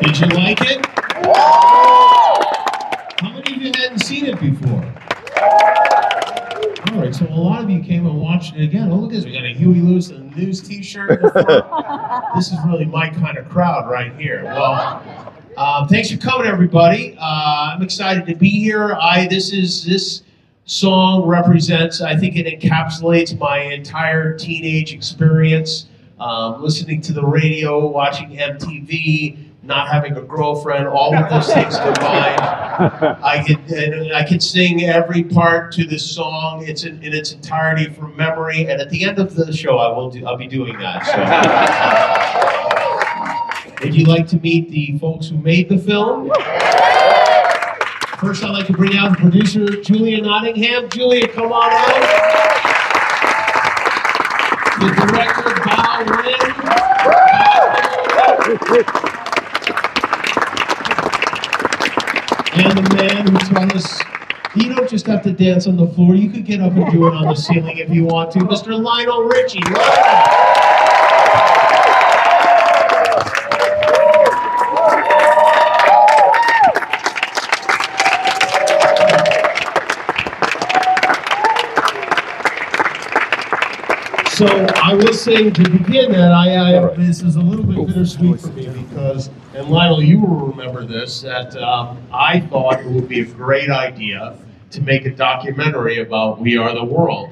Did you like it? How many of you hadn't seen it before? All right, so a lot of you came and watched it again. Oh, look at this. We got a Huey Lewis and the News t-shirt in the front. This is really my kind of crowd right here. Well, thanks for coming, everybody. I'm excited to be here. This song represents, I think it encapsulates my entire teenage experience. Listening to the radio, watching MTV, not having a girlfriend, all of those things combined. I can sing every part to this song. It's in its entirety from memory, and at the end of the show, I'll be doing that. So, would you like to meet the folks who made the film? First, I'd like to bring out the producer, Julia Nottingham. Julia, come on out. The director, Bao Lin. And the man who taught us, you don't just have to dance on the floor, you could get up and do it on the ceiling if you want to. Mr. Lionel Richie. So I was saying to begin that this is a little bit bittersweet for me because, and Lionel, you will remember this, that I thought it would be a great idea to make a documentary about We Are the World.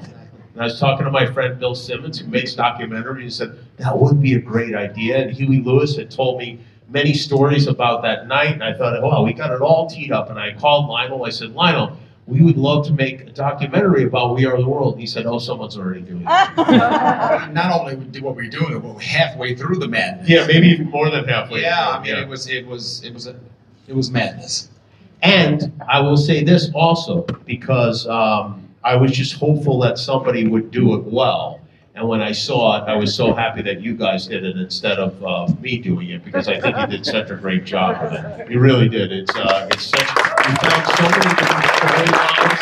And I was talking to my friend Bill Simmons, who makes documentaries, and said, that would be a great idea. And Huey Lewis had told me many stories about that night, and I thought, wow, we got it all teed up. And I called Lionel, I said, Lionel, we would love to make a documentary about We Are the World. He said, oh, someone's already doing it. Not only do what we're doing, but we're halfway through the madness. Yeah, maybe even more than halfway. Yeah, through. I mean, it was madness. And I will say this also, because I was just hopeful that somebody would do it well. And when I saw it, I was so happy that you guys did it instead of me doing it, because I think you did such a great job with it. You really did. It's such, you found so many different storylines,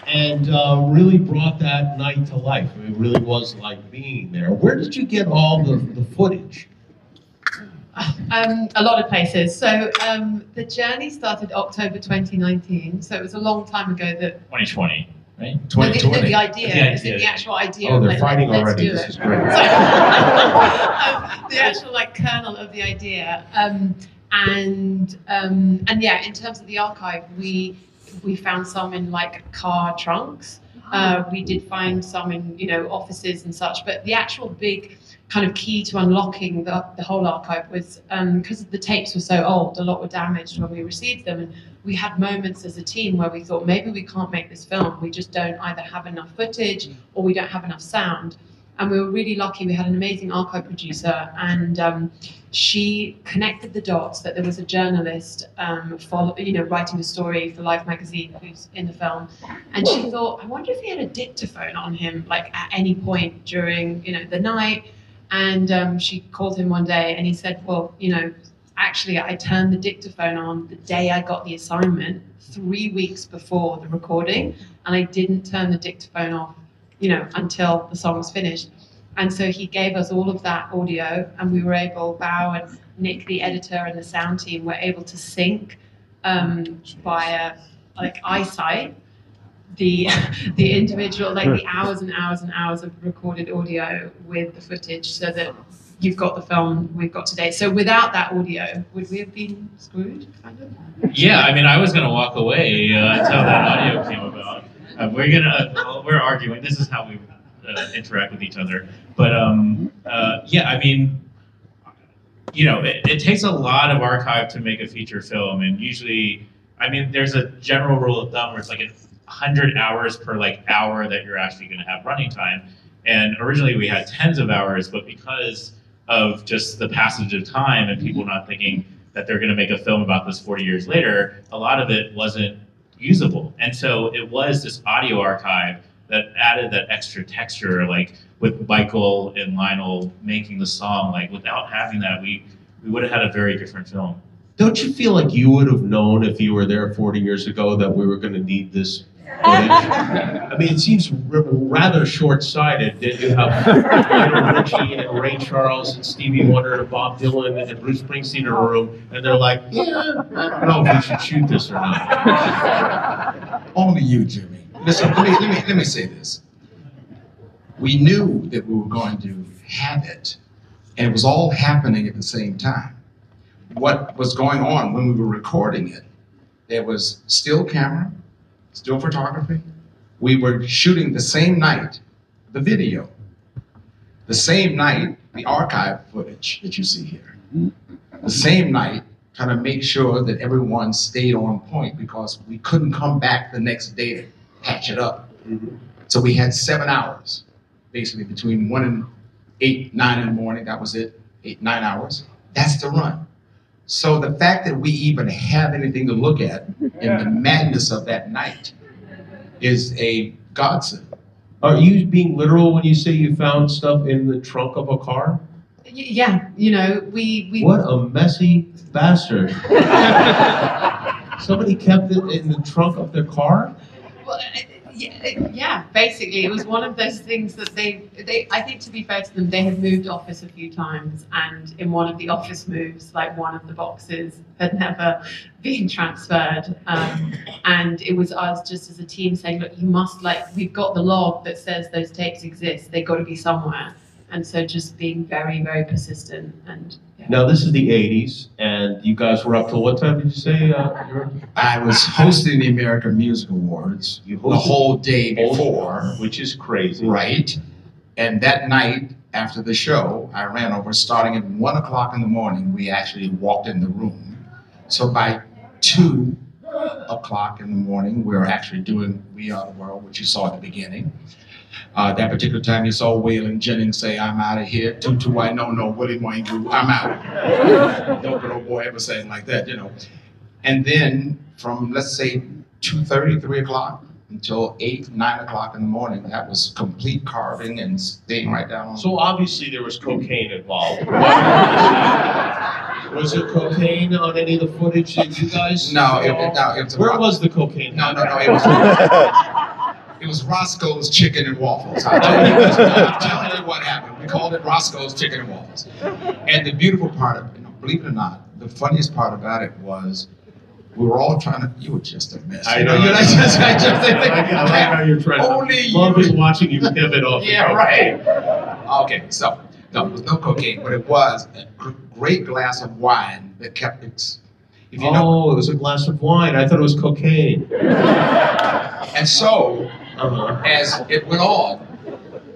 and really brought that night to life. I mean, it really was like being there. Where did you get all the footage? A lot of places. So the journey started October 2019, so it was a long time ago that... 2020. Right? 2020. The idea, the actual idea. Oh, they're of, fighting let's already. Do this it. is great. The actual kernel of the idea, and yeah, in terms of the archive, we found some in car trunks. We did find some in offices and such, but the actual big kind of key to unlocking the whole archive was because the tapes were so old, a lot were damaged when we received them, and we had moments as a team where we thought maybe we can't make this film, we just don't either have enough footage or we don't have enough sound. And we were really lucky, we had an amazing archive producer, and she connected the dots that there was a journalist writing a story for Life magazine who's in the film, and she thought, I wonder if he had a dictaphone on him at any point during the night. And she called him one day and he said, well, actually I turned the dictaphone on the day I got the assignment, 3 weeks before the recording, and I didn't turn the dictaphone off until the song was finished. And so he gave us all of that audio, and we were able, Bao and Nick, the editor, and the sound team were able to sync via eyesight the individual, the hours and hours and hours of recorded audio with the footage, so that you've got the film we've got today. So without that audio, would we have been screwed, kind of? Yeah, I mean, I was going to walk away until that audio came about. We're arguing. This is how we interact with each other. But yeah, I mean, it takes a lot of archive to make a feature film, and usually, I mean, there's a general rule of thumb where it's 100 hours per hour that you're actually going to have running time. And originally we had tens of hours, but because of just the passage of time and people not thinking that they're going to make a film about this 40 years later, a lot of it wasn't usable. And so it was this audio archive that added that extra texture, with Michael and Lionel making the song. Without having that, we would have had a very different film. Don't you feel like you would have known if you were there 40 years ago that we were going to need this I mean, it seems rather short-sighted that you have Lionel Richie and Ray Charles and Stevie Wonder and Bob Dylan and Bruce Springsteen in a room, and they're like, yeah, I don't know if we should shoot this or not. Only you, Jimmy. Listen, let me say this. We knew that we were going to have it, and it was all happening at the same time. What was going on when we were recording it, there was still camera, still photography. We were shooting the same night, the video. The same night, the archive footage that you see here. The same night, trying to make sure that everyone stayed on point because we couldn't come back the next day to patch it up. So we had 7 hours, basically between 1 and 8, 9 in the morning, that was it, 8, 9 hours. That's the run. So the fact that we even have anything to look at in the madness of that night is a godsend. Are you being literal when you say you found stuff in the trunk of a car? Yeah, you know, we What a messy bastard. Somebody kept it in the trunk of their car? Well, yeah, basically, it was one of those things that they, I think to be fair to them, they had moved office a few times, and in one of the office moves, like one of the boxes had never been transferred, and it was us just as a team saying, look, you must, like, we've got the log that says those tapes exist, they've got to be somewhere, and so just being very, very persistent. And yeah. Now, this is the 80s, and you guys were up till what time did you say? I was hosting the American Music Awards the whole day before. Which is crazy. Right. And that night, after the show, I ran over, starting at 1 o'clock in the morning, we actually walked in the room. So by 2 o'clock in the morning, we were actually doing We Are the World, which you saw at the beginning. That particular time you saw Waylon Jennings say, I'm out of here. Tutu, I no, Willie Wangu, I'm out. No good old boy ever saying like that, you know. And then from, let's say, 2:30, 3 o'clock until 8, 9 o'clock in the morning, that was complete carving and staying right down on. So obviously there was cocaine involved. Was there cocaine on any of the footage that you guys No, saw? it was. Where was the cocaine? No, it was. It was Roscoe's Chicken and Waffles. I'm telling you what happened. We called it Roscoe's Chicken and Waffles. And the beautiful part of it, believe it or not, the funniest part about it was we were all trying to. You were just a mess. I know. I like how you're trying to. Only love you. is watching you pivot off. Yeah, right. Okay, so no, it was no cocaine, but it was a great glass of wine that kept it. If you know. It was a glass of wine. I thought it was cocaine. And so, as it went on,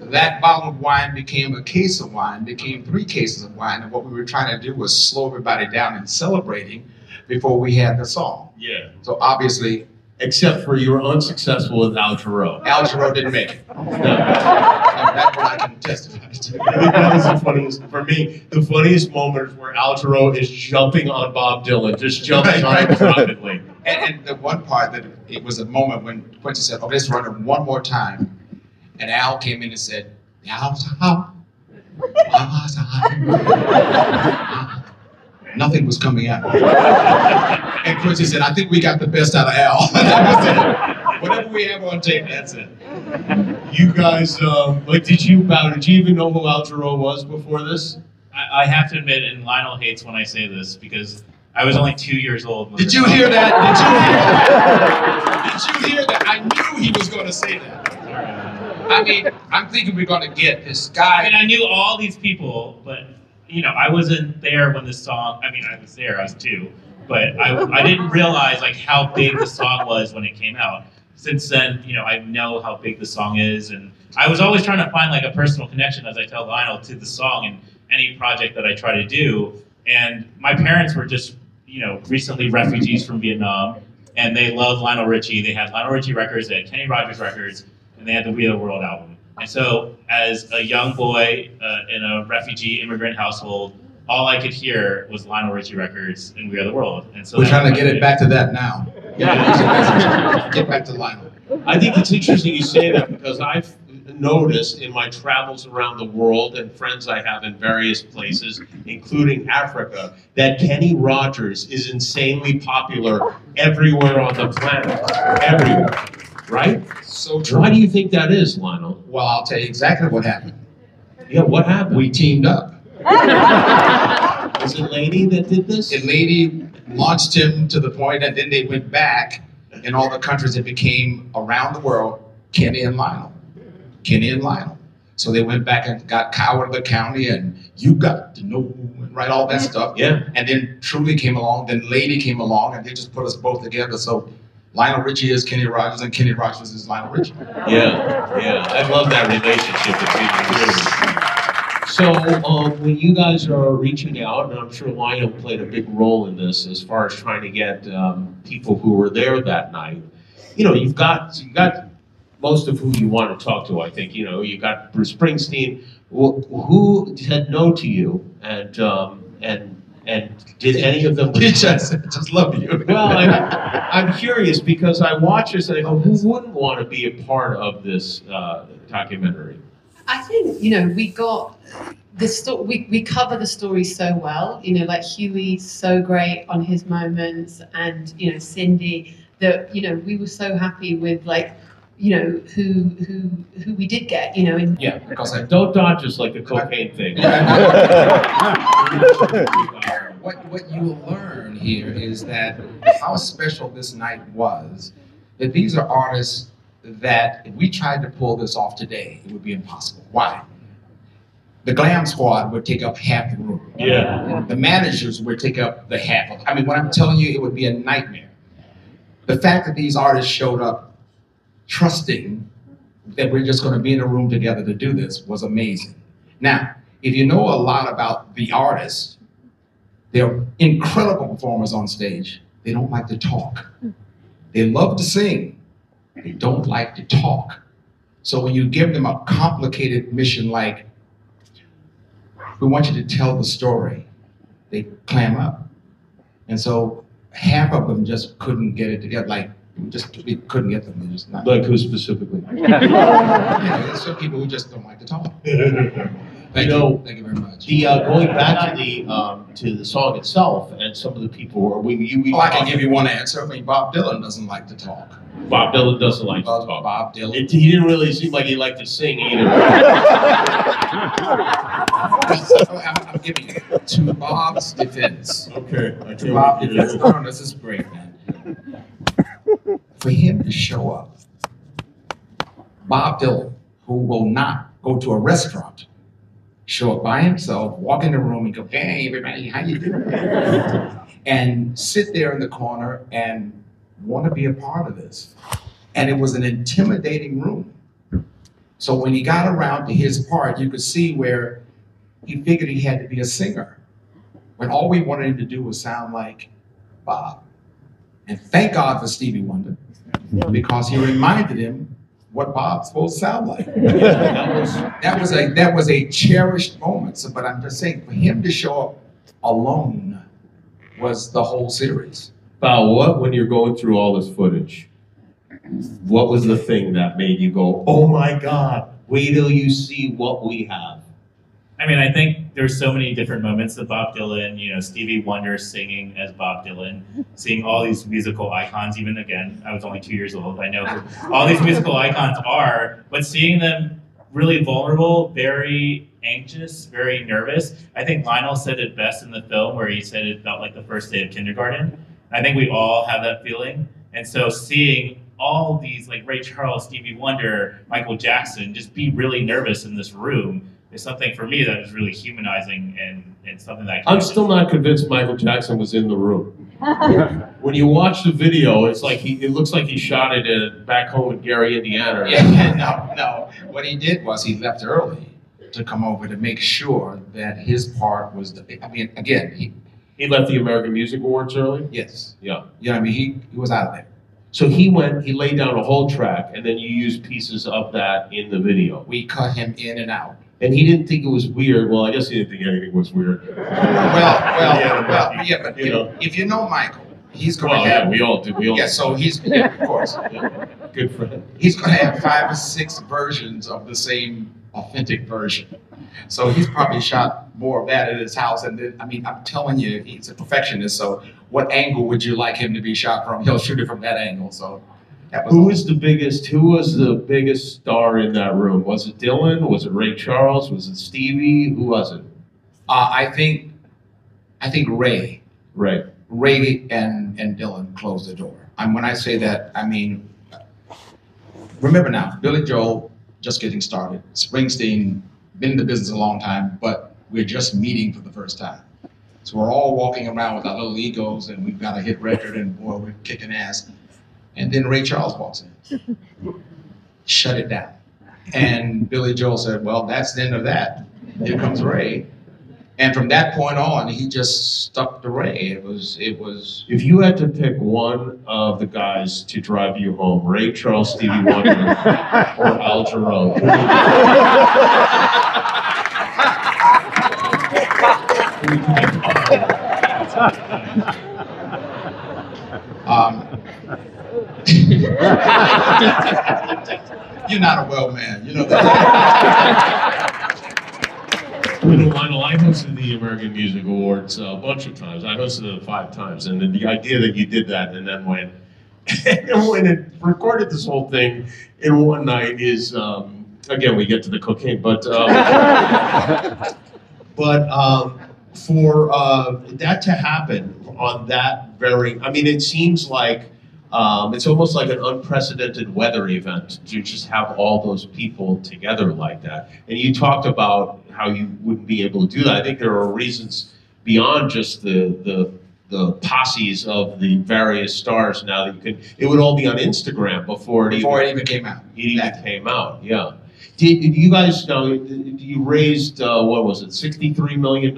that bottle of wine became a case of wine, became 3 cases of wine, and what we were trying to do was slow everybody down and celebrating before we had the song. Yeah. So obviously, except for you were unsuccessful with Al Jarreau. Al Jarreau didn't make it. No. That's what I can testify to. I think that was the funniest, for me, the funniest moment is where Al Jarreau is jumping on Bob Dylan, just jumping on him rapidly. And the one part that it was a moment when Quincy said, okay, let's run it one more time. And Al came in and said, nothing was coming out. And Quincy said, I think we got the best out of Al. That was it. Whatever we have on tape, that's it. You guys, did you even know who Al Jarreau was before this? I have to admit, and Lionel hates when I say this, because I was only 2 years old. Did you hear that? Did you hear that? I knew he was going to say that. I mean, I'm thinking we're going to get this guy. I mean, I knew all these people, but, you know, I wasn't there when this song, I mean, I was there, I was 2, but I didn't realize, like, how big the song was when it came out. Since then, you know, I know how big the song is, and I was always trying to find, like, a personal connection, as I tell Lionel, to the song and any project that I try to do. And my parents were just, you know, recently refugees from Vietnam, and they loved Lionel Richie. They had Lionel Richie records, they had Kenny Rogers records, and they had the We Are the World album. And so, as a young boy in a refugee immigrant household, all I could hear was Lionel Richie records and We Are the World. And so we're trying to get it back to that now. Get back to Lionel. I think it's interesting you say that because I've noticed in my travels around the world and friends I have in various places, including Africa, that Kenny Rogers is insanely popular everywhere on the planet. Everywhere. right? So true. Why do you think that is, Lionel? Well, I'll tell you exactly what happened. Yeah, what happened? We teamed up. Was it Lady that did this? And Lady launched him to the point that then they went back in all the countries. It became around the world, Kenny and Lionel. Kenny and Lionel. So they went back and got Coward of the County and You Got to Know, and write all that stuff. Yeah. And then Truly came along, then Lady came along, and they just put us both together. So Lionel Richie is Kenny Rogers, and Kenny Rogers is Lionel Richie. Yeah. I love that relationship between you. So when you guys are reaching out, and I'm sure Lionel played a big role in this as far as trying to get people who were there that night, you know, you've got most of who you want to talk to, I think. You know, you got Bruce Springsteen, who said no to you, and did any of them? just love you. Well, I'm curious because I watch this and I go, who wouldn't want to be a part of this documentary? I think, you know, we got we cover the story so well, you know, like Huey's so great on his moments, and, you know, Cindy, that, you know, we were so happy with, like, you know, who we did get, you know. Yeah, because don't dodge us like the cocaine thing. What you will learn here is that how special this night was, that these are artists that if we tried to pull this off today, it would be impossible. Why? The glam squad would take up half the room. Yeah. The managers would take up the half of it. I mean, when I'm telling you, it would be a nightmare. The fact that these artists showed up trusting that we're just going to be in a room together to do this was amazing. Now, if you know a lot about the artists, they're incredible performers on stage. They don't like to talk. They love to sing. They don't like to talk. So when you give them a complicated mission like, we want you to tell the story, they clam up. And so half of them just couldn't get it together. Like, we couldn't get them. They're just not. Like who specifically? Yeah, there's some people who just don't like to talk. Thank you very much. The going back to the song itself, and some of the people were I can give you one answer. I mean, Bob Dylan doesn't like to talk. Bob Dylan doesn't like to talk. Bob Dylan. He didn't really seem like he liked to sing either. I'm giving you to Bob's defense. Okay. To Bob's defense. No, this is great, man. For him to show up, Bob Dylan, who will not go to a restaurant, show up by himself, walk in the room and go, hey, everybody, how you doing? And sit there in the corner and want to be a part of this. And it was an intimidating room. So when he got around to his part, you could see where he figured he had to be a singer, when all we wanted him to do was sound like Bob. And thank God for Stevie Wonder, because he reminded him what Bob's supposed to sound like. That was a cherished moment. So, but I'm just saying, for him to show up alone was the whole series. What, when you're going through all this footage, what was the thing that made you go, oh my God, wait till you see what we have? I mean, I think there's so many different moments of Bob Dylan, you know, Stevie Wonder singing as Bob Dylan, seeing all these musical icons. Even again, I was only 2 years old. I know who all these musical icons are, but seeing them really vulnerable, very anxious, very nervous. I think Lionel said it best in the film, where he said it felt like the first day of kindergarten. I think we all have that feeling. And so seeing all these, like Ray Charles, Stevie Wonder, Michael Jackson, just be really nervous in this room is something for me that is really humanizing, and something that I'm still not convinced Michael Jackson was in the room. When you watch the video, it's like it looks like he shot it back home in Gary, Indiana. Yeah, no. What he did was he left early to come over to make sure that his part was. I mean, again, he left the American Music Awards early. Yes. Yeah. You know what I mean? He was out of there. So he laid down a whole track, and then you used pieces of that in the video. We cut him in and out. And he didn't think it was weird. Well, I guess he didn't think anything was weird. Yeah, but if you know Michael, he's going to have. Yeah, we all do. Yeah, so of course. Yeah, good friend. He's going to have 5 or 6 versions of the same authentic version. So he's probably shot more of that at his house. And then, I mean, I'm telling you, he's a perfectionist. So what angle would you like him to be shot from? He'll shoot it from that angle. So Who was the biggest? Who was the biggest star in that room? Was it Dylan? Was it Ray Charles? Was it Stevie? Who was it? I think Ray. Ray. Ray and Dylan closed the door. And when I say that, I mean, remember now, Billy Joel just getting started. Springsteen been in the business a long time, but we're just meeting for the first time. So we're all walking around with our little egos, and we've got a hit record, and boy, we're kicking ass. And then Ray Charles walks in, shut it down. And Billy Joel said, well, that's the end of that. Here comes Ray. And from that point on, he just stuck to Ray. It was. If you had to pick one of the guys to drive you home, Ray Charles, Stevie Wonder, or Al Jarreau, You're not a well man, you know that. Lionel, I hosted the American Music Awards a bunch of times. I hosted it 5 times, and then the idea that you did that and then went and recorded this whole thing in one night is, again, we get to the cocaine, but for that to happen on that very, I mean, it seems like it's almost like an unprecedented weather event to just have all those people together like that. And you talked about how you wouldn't be able to do that. I think there are reasons beyond just the posses of the various stars now that you could. It would all be on Instagram before it even came out. Came out, yeah. Did you guys know? You raised what was it, $63 million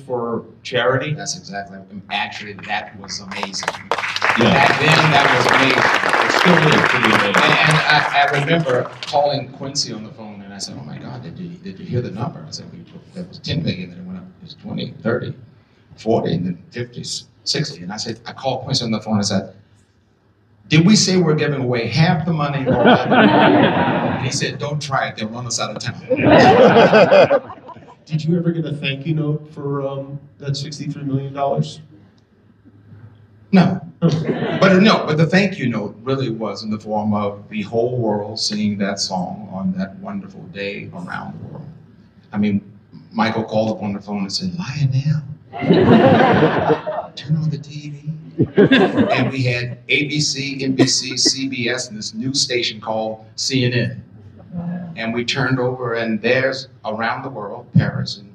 for charity? That's exactly. Actually, that was amazing. Yeah. Back then, that was amazing. It still is pretty amazing. And I remember calling Quincy on the phone, and I said, "Oh my God, did you hear the number?" I said, "That was 10 million, and it went up. It was 20, 30, 40, and then 50, 60." And I called Quincy on the phone and said, "Did we say we're giving away half the money?" Or and he said, "Don't try it. They'll run us out of town." Did you ever get a thank you note for that $63 million? No. But the thank you note really was in the form of the whole world singing that song on that wonderful day around the world. I mean, Michael called up on the phone and said, "Lionel, turn on the TV." And we had ABC, NBC, CBS, and this new station called CNN. And we turned over, and there's around the world, Paris and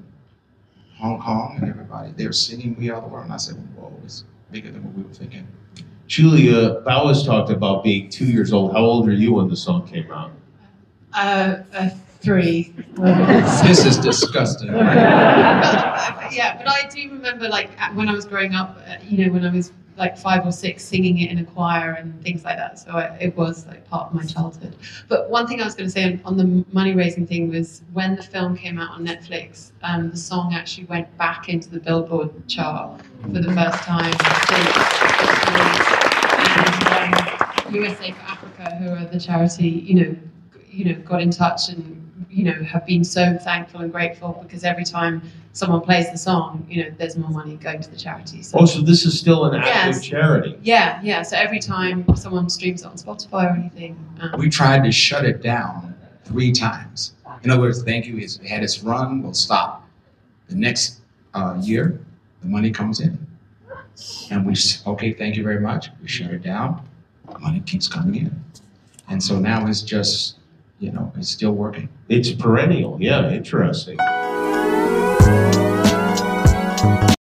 Hong Kong and everybody, they're singing We Are the World. And I said, whoa, it's bigger than what we were thinking. Julia Bowers talked about being 2 years old. How old were you when the song came out? 3. This is disgusting. Yeah, but I do remember, like, when I was growing up, when I was like 5 or 6, singing it in a choir and things like that. So it was like part of my childhood. But one thing I was going to say on the money raising thing was when the film came out on Netflix, the song actually went back into the Billboard chart for the first time since USA for Africa, who are the charity, got in touch and have been so thankful and grateful because every time someone plays the song, there's more money going to the charity. So, so this is still an active charity? Yeah. So every time someone streams it on Spotify or anything. We tried to shut it down 3 times. In other words, thank you, it had its run, we'll stop. The next year, the money comes in. And we say, okay, thank you very much. We shut it down, money keeps coming in. And so now it's just, it's still working. It's perennial, yeah, interesting.